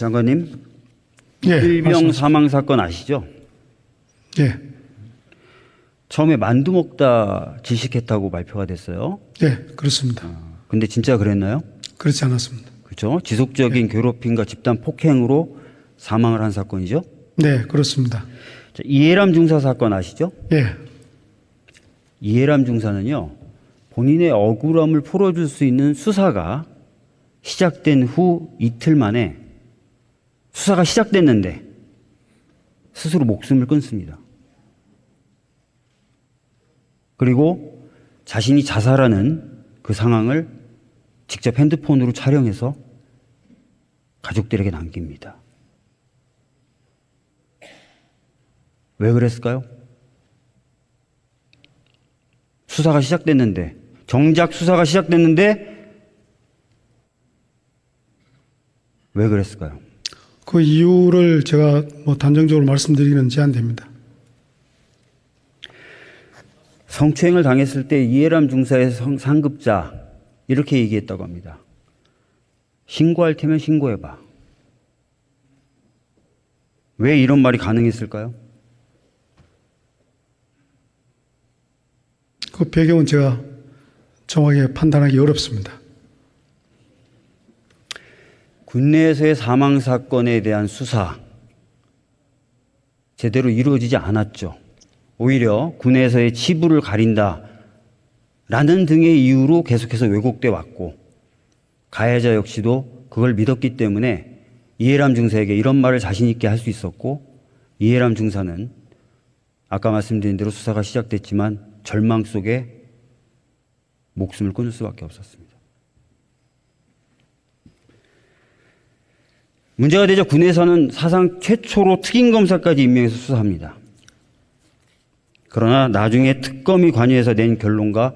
장관님, 예, 일병 말씀하십시오. 사망 사건 아시죠? 예, 처음에 만두 먹다 질식했다고 발표가 됐어요. 예, 그렇습니다. 근데 진짜 그랬나요? 그렇지 않았습니다. 그렇죠? 지속적인 괴롭힘과 집단 폭행으로 사망을 한 사건이죠. 네, 그렇습니다. 자, 이해람 중사 사건 아시죠? 예, 이해람 중사는요, 본인의 억울함을 풀어줄 수 있는 수사가 시작된 후 이틀 만에 수사가 시작됐는데 스스로 목숨을 끊습니다. 그리고 자신이 자살하는 그 상황을 직접 핸드폰으로 촬영해서 가족들에게 남깁니다. 왜 그랬을까요? 수사가 시작됐는데, 정작 수사가 시작됐는데 왜 그랬을까요? 그 이유를 제가 뭐 단정적으로 말씀드리기는 제한됩니다. 성추행을 당했을 때 이해람 중사의 상급자 이렇게 얘기했다고 합니다. 신고할 테면 신고해봐. 왜 이런 말이 가능했을까요? 그 배경은 제가 정확하게 판단하기 어렵습니다. 군내에서의 사망 사건에 대한 수사 제대로 이루어지지 않았죠. 오히려 군에서의 치부를 가린다 라는 등의 이유로 계속해서 왜곡돼 왔고, 가해자 역시도 그걸 믿었기 때문에 이해람 중사에게 이런 말을 자신 있게 할 수 있었고, 이해람 중사는 아까 말씀드린 대로 수사가 시작됐지만 절망 속에 목숨을 끊을 수밖에 없었습니다. 문제가 되자 군에서는 사상 최초로 특임검사까지 임명해서 수사합니다. 그러나 나중에 특검이 관여해서 낸 결론과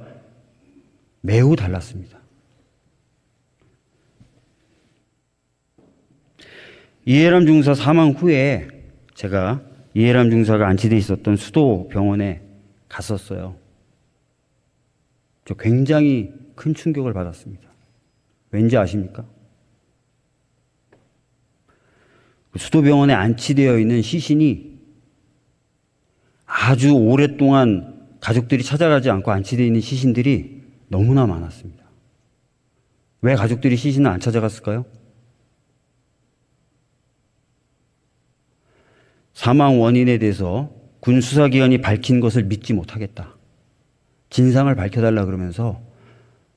매우 달랐습니다. 이해람 중사 사망 후에 제가 이해람 중사가 안치돼 있었던 수도병원에 갔었어요. 저 굉장히 큰 충격을 받았습니다. 왠지 아십니까? 수도병원에 안치되어 있는 시신이 아주 오랫동안 가족들이 찾아가지 않고 안치되어 있는 시신들이 너무나 많았습니다. 왜 가족들이 시신을 안 찾아갔을까요? 사망 원인에 대해서 군 수사기관이 밝힌 것을 믿지 못하겠다. 진상을 밝혀달라 그러면서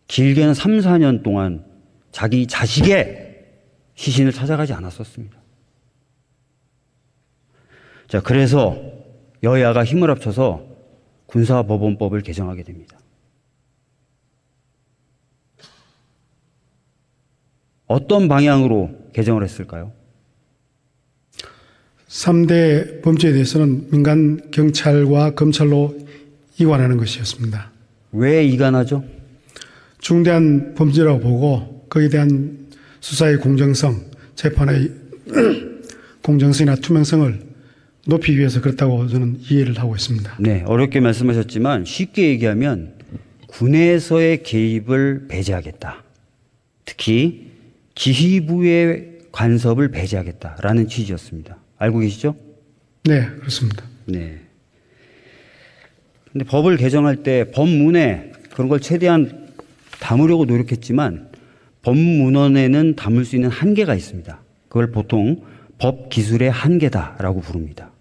길게는 3, 4년 동안 자기 자식의 시신을 찾아가지 않았었습니다. 자, 그래서 여야가 힘을 합쳐서 군사법원법을 개정하게 됩니다. 어떤 방향으로 개정을 했을까요? 3대 범죄에 대해서는 민간 경찰과 검찰로 이관하는 것이었습니다. 왜 이관하죠? 중대한 범죄라고 보고 거기에 대한 수사의 공정성, 재판의 공정성이나 투명성을 높이기 위해서 그렇다고 저는 이해를 하고 있습니다. 네, 어렵게 말씀하셨지만 쉽게 얘기하면 군에서의 개입을 배제하겠다. 특히 기휘부의 간섭을 배제하겠다라는 취지였습니다. 알고 계시죠? 네, 그렇습니다. 네. 근데 법을 개정할 때 법문에 그런 걸 최대한 담으려고 노력했지만 법문원에는 담을 수 있는 한계가 있습니다. 그걸 보통 법 기술의 한계다라고 부릅니다.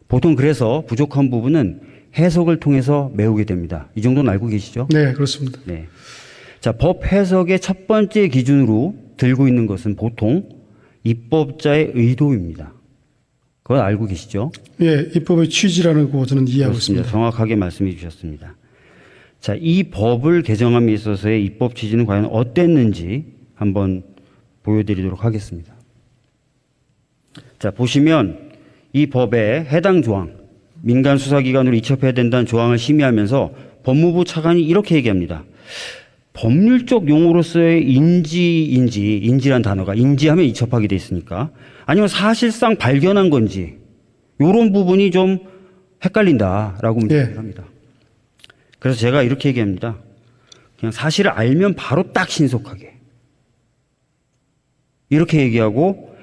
보통 그래서 부족한 부분은 해석을 통해서 메우게 됩니다. 이 정도는 알고 계시죠? 네, 그렇습니다. 네. 자, 법 해석의 첫 번째 기준으로 들고 있는 것은 보통 입법자의 의도입니다. 그걸 알고 계시죠? 예, 입법의 취지라는 거 저는 이해하고 그렇습니다. 있습니다. 정확하게 말씀해 주셨습니다. 자, 이 법을 개정함에 있어서의 입법 취지는 과연 어땠는지 한번 보여드리도록 하겠습니다. 자, 보시면 이 법의 해당 조항, 민간 수사기관으로 이첩해야 된다는 조항을 심의하면서 법무부 차관이 이렇게 얘기합니다. 법률적 용어로서의 인지란 단어가 인지하면 이첩하게 돼 있으니까, 아니면 사실상 발견한 건지 이런 부분이 좀 헷갈린다라고 문제를 합니다. 그래서 제가 이렇게 얘기합니다. 그냥 사실을 알면 바로 딱 신속하게 이렇게 얘기하고,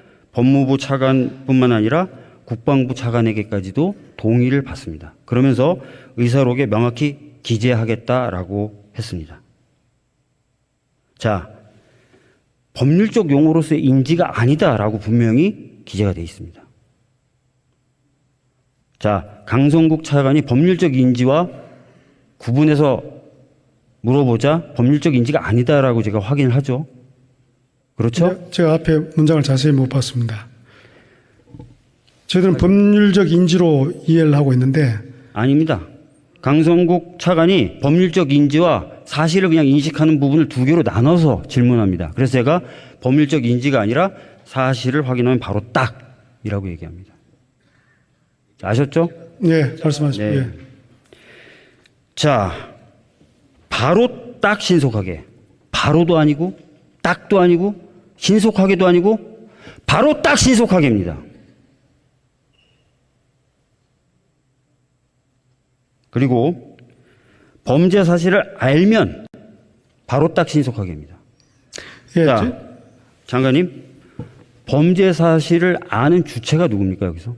법무부 차관뿐만 아니라 국방부 차관에게까지도 동의를 받습니다. 그러면서 의사록에 명확히 기재하겠다라고 했습니다. 자, 법률적 용어로서의 인지가 아니다라고 분명히 기재가 되어 있습니다. 자, 강성국 차관이 법률적 인지와 구분해서 물어보자 법률적 인지가 아니다라고 제가 확인을 하죠. 그렇죠? 제가 앞에 문장을 자세히 못 봤습니다. 저희들은 법률적 인지로 이해를 하고 있는데 아닙니다. 강성국 차관이 법률적 인지와 사실을 그냥 인식하는 부분을 두 개로 나눠서 질문합니다. 그래서 제가 법률적 인지가 아니라 사실을 확인하면 바로 딱이라고 얘기합니다. 아셨죠? 네, 말씀하십시오. 네. 예. 자, 바로 딱 신속하게. 바로도 아니고 딱도 아니고 신속하게도 아니고 바로 딱 신속하게입니다. 그리고 범죄 사실을 알면 바로 딱 신속하게입니다. 예, 자, 장관님, 범죄 사실을 아는 주체가 누굽니까 여기서?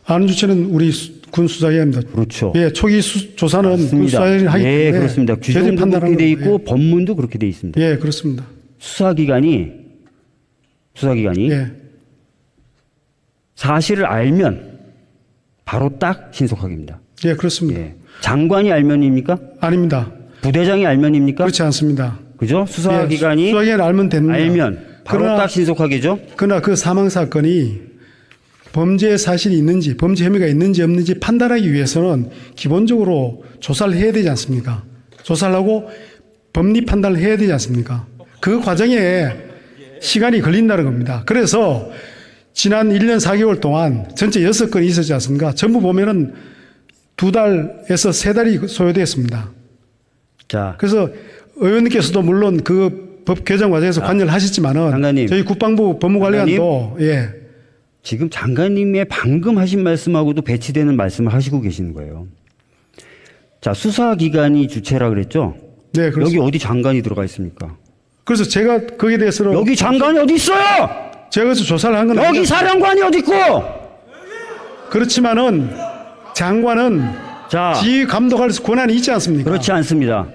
아는 주체는 우리 군 수사위원입니다. 그렇죠. 예, 초기 조사는 군 맞습니다. 수사위원이 하기 때문에 예, 그렇습니다. 규정도 판단하는 그렇게 돼 있고 거예요. 법문도 그렇게 돼 있습니다. 예, 그렇습니다. 수사기관이 예, 사실을 알면 바로 딱 신속하게입니다. 예, 그렇습니다. 예. 장관이 알면입니까? 아닙니다. 부대장이 알면입니까? 그렇지 않습니다. 그죠? 수사기관이 예, 수사기관 알면 됩니다. 알면 바로 그러나- 딱 신속하게죠? 그러나 그 사망 사건이 범죄 사실이 있는지, 범죄 혐의가 있는지 없는지 판단하기 위해서는 기본적으로 조사를 해야 되지 않습니까? 조사를 하고 법리 판단을 해야 되지 않습니까? 그 과정에 시간이 걸린다는 겁니다. 그래서 지난 1년 4개월 동안 전체 6건이 있었지 않습니까? 전부 보면은 2달에서 3달이 소요되었습니다. 자, 그래서 의원님께서도 물론 그 법 개정 과정에서 관여를 하셨지만은 장관님. 저희 국방부 법무관리관도 예. 지금 장관님의 방금 하신 말씀하고도 배치되는 말씀을 하시고 계시는 거예요. 자, 수사기관이 주체라 그랬죠? 네, 그렇습니다. 여기 어디 장관이 들어가 있습니까? 그래서 제가 거기에 대해서는 여기 장관이 어디 있어요? 제가 그래서 조사를 한 건 여기 사령관이 어디 있고? 그렇지만은 장관은 자, 지휘 감독할 권한이 있지 않습니까? 그렇지 않습니다.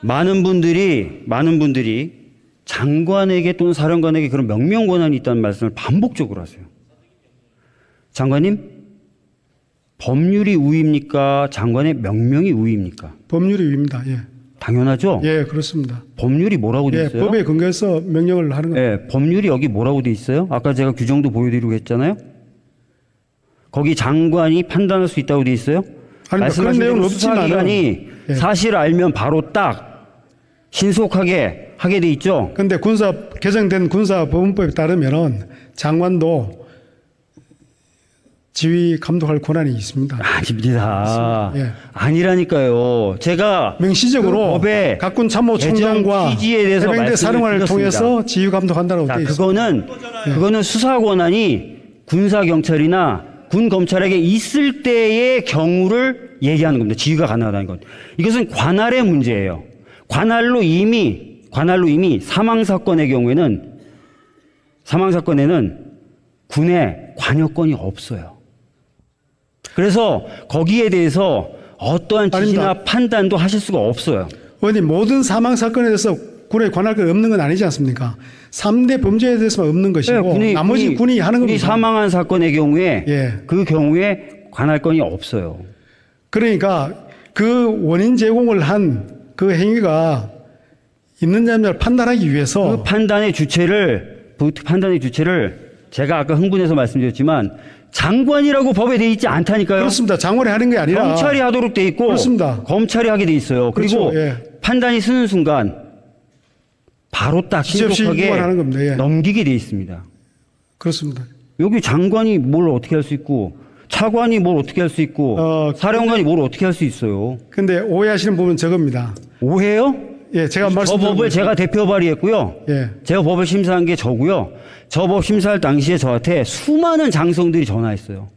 많은 분들이 장관에게 또는 사령관에게 그런 명령 권한이 있다는 말씀을 반복적으로 하세요. 장관님, 법률이 우위입니까? 장관의 명령이 우위입니까? 법률이 위입니다. 예. 당연하죠? 예, 그렇습니다. 법률이 뭐라고 돼 예, 있어요? 법에 근거해서 명령을 하는 겁니다. 예, 법률이 여기 뭐라고 돼 있어요? 아까 제가 규정도 보여드리고 했잖아요. 거기 장관이 판단할 수 있다고 돼 있어요. 아니, 그런 말씀하신 내용은 대로 없지만은 수사기관이 예. 사실을 알면 바로 딱 신속하게 하게 돼 있죠. 근데 개정된 군사법원법에 따르면은 장관도 지휘 감독할 권한이 있습니다. 아닙니다. 예. 아니라니까요. 제가 명시적으로 그 법의 각군 참모총장과 개정 취지에 대해서 해병대 말씀을 사령관을 드렸습니다. 통해서 지휘 감독한다고 자, 되어 있습니다. 그거는 수사 권한이 군사 경찰이나 군 검찰에게 있을 때의 경우를 얘기하는 겁니다. 지휘가 가능하다는 것. 이것은 관할의 문제예요. 관할로 이미 사망 사건의 경우에는 군의 관여권이 없어요. 그래서 거기에 대해서 어떠한 지시나 아닙니다. 판단도 하실 수가 없어요. 의원님, 모든 사망 사건에 대해서 군의 관할권이 없는 건 아니지 않습니까? 3대 범죄에 대해서만 없는 것이고 나머지 군이 하는 군이 겁니다. 사망한 사건의 경우에 예. 그 경우에 관할권이 없어요. 그러니까 그 원인 제공을 한 그 행위가 있는지 없는지를 판단하기 위해서 그 판단의 주체를 제가 아까 흥분해서 말씀드렸지만 장관이라고 법에 돼 있지 않다니까요. 그렇습니다. 장관이 하는 게 아니라 경찰이 하도록 돼 있고 그렇습니다. 검찰이 하게 돼 있어요. 그리고 그렇죠. 예. 판단이 쓰는 순간 바로 딱 지시없이 신속하게 위반하는 겁니다. 예. 넘기게 돼 있습니다. 그렇습니다. 여기 장관이 뭘 어떻게 할 수 있고 차관이 뭘 어떻게 할 수 있고 사령관이 뭘 어떻게 할 수 있어요. 근데 오해하시는 부분은 저겁니다. 오해요? 예, 제가 저 말씀드린 법을 제가 대표 발의했고요. 예. 제가 법을 심사한 게 저고요. 저 법 심사할 당시에 저한테 수많은 장성들이 전화했어요.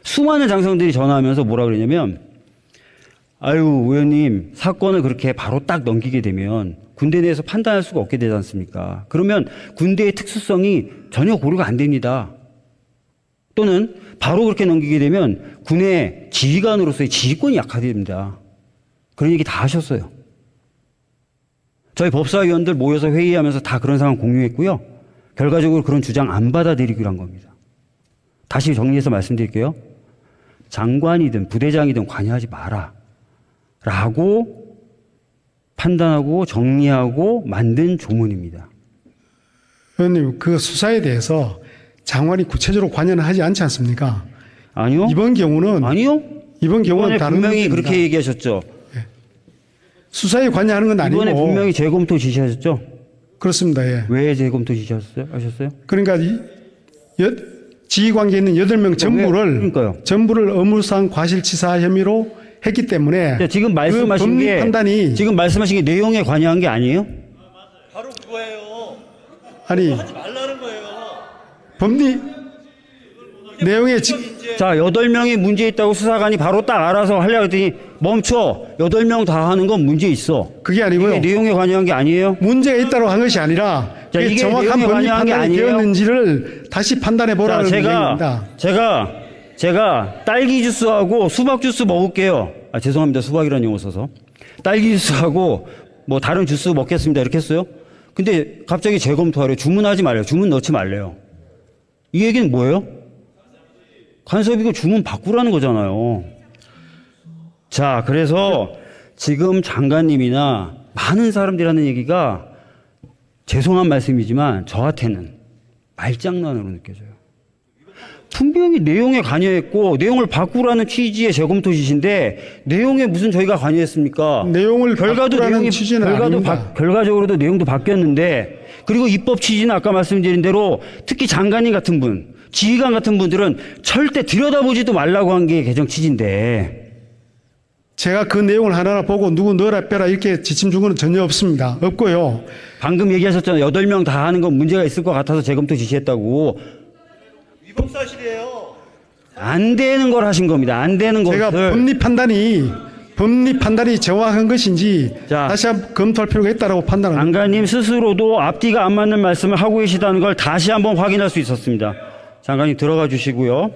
수많은 장성들이 전화하면서 뭐라 그러냐면 아유, 의원님, 사건을 그렇게 바로 딱 넘기게 되면 군대 내에서 판단할 수가 없게 되지 않습니까? 그러면 군대의 특수성이 전혀 고려가 안 됩니다. 또는 바로 그렇게 넘기게 되면 군의 지휘관으로서의 지휘권이 약화됩니다. 그런 얘기 다 하셨어요. 저희 법사위원들 모여서 회의하면서 다 그런 상황 공유했고요. 결과적으로 그런 주장 안 받아들이기로 한 겁니다. 다시 정리해서 말씀드릴게요. 장관이든 부대장이든 관여하지 마라. 라고 판단하고 정리하고 만든 조문입니다. 의원님, 그 수사에 대해서 장관이 구체적으로 관여는 하지 않지 않습니까? 아니요. 이번 경우는 아니요. 경우는 다른 분명히 문제입니다. 그렇게 얘기하셨죠. 수사에 관여하는 건 아니고 이번에 분명히 재검토 지시하셨죠. 그렇습니다. 예. 왜 재검토 지시하셨어요? 그러니까 지휘관계에 있는 8명 그러니까요. 전부를 업무상 과실치사 혐의로 했기 때문에 자, 지금 말씀하신 법리 게 판단이 지금 말씀하신 게 내용에 관여한 게 아니에요? 바로 그거예요. 아니 하지 말라는 거예요. 법리 내용에 자, 8명이 문제 있다고 수사관이 바로 딱 알아서 하려고 했더니 멈춰. 8명 다 하는 건 문제 있어. 그게 아니고요. 이게 내용에 관여한 게 아니에요? 문제가 있다고 한 것이 아니라 자, 그게 이게 정확한 내용에 법리 관여한 게 판단이 아니에요? 되었는지를 다시 판단해 자, 보라는 얘기입니다. 제가 딸기 주스하고 수박 주스 먹을게요. 아, 죄송합니다. 수박이라는 용어 써서. 딸기 주스하고 뭐 다른 주스 먹겠습니다. 이렇게 했어요. 근데 갑자기 재검토하래요. 주문하지 말래요. 주문 넣지 말래요. 이 얘기는 뭐예요? 간섭이고 주문 바꾸라는 거잖아요. 자, 그래서 지금 장관님이나 많은 사람들이 하는 얘기가 죄송한 말씀이지만 저한테는 말장난으로 느껴져요. 분명히 내용에 관여했고 내용을 바꾸라는 취지의 재검토 지시인데 내용에 무슨 저희가 관여했습니까? 내용을 바꾸라는 취지는 아닙니다. 결과적으로도 내용도 바뀌었는데 그리고 입법 취지는 아까 말씀드린 대로 특히 장관님 같은 분, 지휘관 같은 분들은 절대 들여다보지도 말라고 한 게 개정 취지인데 제가 그 내용을 하나하나 보고 누구 넣어라 빼라 이렇게 지침 준 건 전혀 없습니다. 없고요. 방금 얘기하셨잖아요. 8명 다 하는 건 문제가 있을 것 같아서 재검토 지시했다고. 위법 사실이에요. 안 되는 걸 하신 겁니다. 안 되는 제가 것을. 법리 판단이 정확한 것인지 자, 다시 한번 검토할 필요가 있다고 판단합니다. 장관님 스스로도 앞뒤가 안 맞는 말씀을 하고 계시다는 걸 다시 한번 확인할 수 있었습니다. 장관님 들어가 주시고요.